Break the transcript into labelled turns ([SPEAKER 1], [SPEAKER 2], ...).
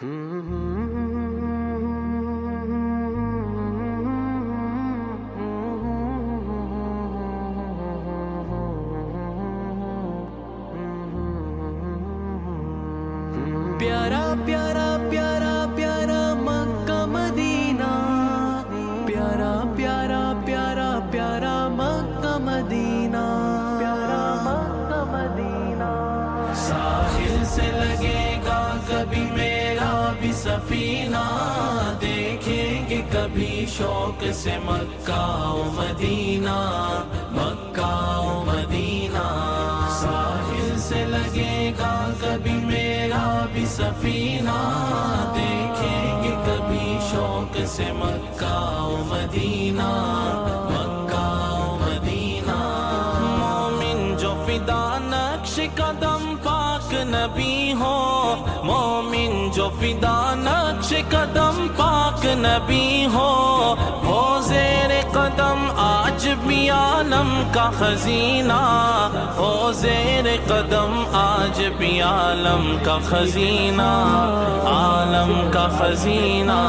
[SPEAKER 1] پیارا پیارا پیارا پیارا مکہ مدینہ، پیارا پیارا پیارا پیارا مکہ مدینہ، پیارا مکہ مدینہ۔ ساحل سے لگے گا کبھی میرا بھی سفینہ، دیکھیں گے کبھی شوق سے مکہ و مدینہ، مکہ و مدینہ۔ ساحل سے لگے گا کبھی میرا بھی سفینہ، دیکھیں گے کبھی شوق سے مکہ و مدینہ، مکہ و مدینہ۔ مومن جو فدا نقش قدم پاک نبی ہو، مومن جو فدا نقش قدم پاک نبی ہو زیر قدم آج بھی عالم کا خزینہ، ہو زیر قدم آج بھی عالم کا خزینہ، عالم کا خزینہ۔